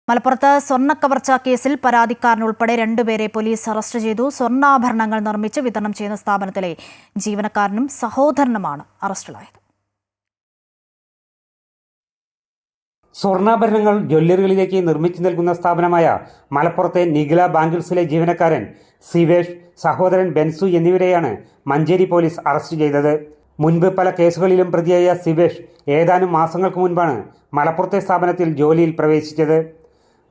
മലപ്പുറത്ത് സ്വർണ്ണക്കവർച്ച കേസിൽ പരാതിക്കാരനുൾപ്പെടെ 2 പേരെ പോലീസ് അറസ്റ്റ് ചെയ്തു. സ്വർണ്ണാഭരണങ്ങൾ നിർമ്മിച്ച് വിതരണം ചെയ്യുന്ന സ്ഥാപനത്തിലെ ജീവനക്കാരനും സഹോദരനുമാണ് അറസ്റ്റിലായത്. സ്വർണ്ണാഭരണങ്ങൾ ജ്വല്ലറികളിലേക്ക് നിർമ്മിച്ചു നൽകുന്ന സ്ഥാപനമായ മലപ്പുറത്തെ നിഖില ബാങ്കിൾസിലെ ജീവനക്കാരൻ സിവേഷ്, സഹോദരൻ ബെൻസു എന്നിവരെയാണ് മഞ്ചേരി പോലീസ് അറസ്റ്റ് ചെയ്തത്. മുൻപ് പല കേസുകളിലും പ്രതിയായ സിവേഷ് ഏതാനും മാസങ്ങൾക്ക് മുൻപാണ് മലപ്പുറത്തെ സ്ഥാപനത്തിൽ ജോലിയിൽ പ്രവേശിച്ചത്.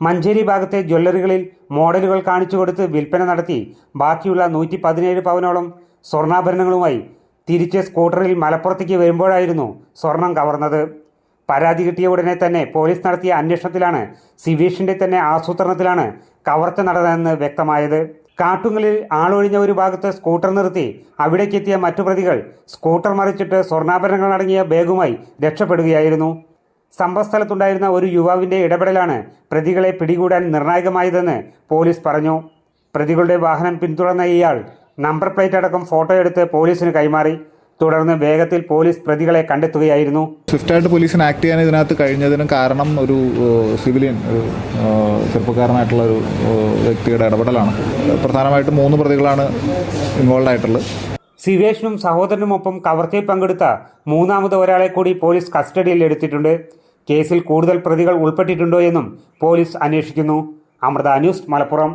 മഞ്ചേരി ഭാഗത്തെ ജ്വല്ലറികളിൽ മോഡലുകൾ കാണിച്ചു കൊടുത്ത് വിൽപ്പന നടത്തി ബാക്കിയുള്ള 117 പവനോളം സ്വർണ്ണാഭരണങ്ങളുമായി തിരിച്ച് സ്കൂട്ടറിൽ മലപ്പുറത്തേക്ക് വരുമ്പോഴായിരുന്നു സ്വർണം കവർന്നത്. പരാതി കിട്ടിയ ഉടനെ തന്നെ പോലീസ് നടത്തിയ അന്വേഷണത്തിലാണ് സിവേഷിന്റെ തന്നെ ആസൂത്രണത്തിലാണ് കവർച്ച നടന്നതെന്ന് വ്യക്തമായത്. കാട്ടുങ്ങളിൽ ആളൊഴിഞ്ഞ ഒരു ഭാഗത്ത് സ്കൂട്ടർ നിർത്തി അവിടേക്കെത്തിയ മറ്റു പ്രതികൾ സ്കൂട്ടർ മറിച്ചിട്ട് സ്വർണ്ണാഭരണങ്ങൾ അടങ്ങിയ ബാഗുമായി രക്ഷപ്പെടുകയായിരുന്നു. സംഭവസ്ഥലത്തുണ്ടായിരുന്ന ഒരു യുവാവിന്റെ ഇടപെടലാണ് പ്രതികളെ പിടികൂടാൻ നിർണായകമായതെന്ന് പോലീസ് പറഞ്ഞു. പ്രതികളുടെ വാഹനം പിന്തുടർന്ന ഇയാൾ നമ്പർ പ്ലേറ്റ് അടക്കം ഫോട്ടോ എടുത്ത് പോലീസിന് കൈമാറി. തുടർന്ന് വേഗത്തിൽ പോലീസ് പ്രതികളെ കണ്ടെത്തുകയായിരുന്നു. സ്വിഫ്റ്റായിട്ട് പോലീസിന് ആക്ട് ചെയ്യാൻ ഇതിനകത്ത് കഴിഞ്ഞതിന് കാരണം ഒരു സിവിലിയൻ ചെറുപ്പക്കാരനായിട്ടുള്ള ഒരു വ്യക്തിയുടെ ഇടപെടലാണ്. പ്രധാനമായിട്ടും 3 പ്രതികളാണ് ഇൻവോൾവ് ആയിട്ടുള്ളത്. സിവേഷിനും സഹോദരനുമൊപ്പം കവർച്ചയിൽ പങ്കെടുത്ത മൂന്നാമത് ഒരാളെ കൂടി പോലീസ് കസ്റ്റഡിയിൽ എടുത്തിട്ടുണ്ട്. കേസിൽ കൂടുതൽ പ്രതികൾ ഉൾപ്പെട്ടിട്ടുണ്ടോ എന്നും പോലീസ് അന്വേഷിക്കുന്നു. അമൃത ന്യൂസ്, മലപ്പുറം.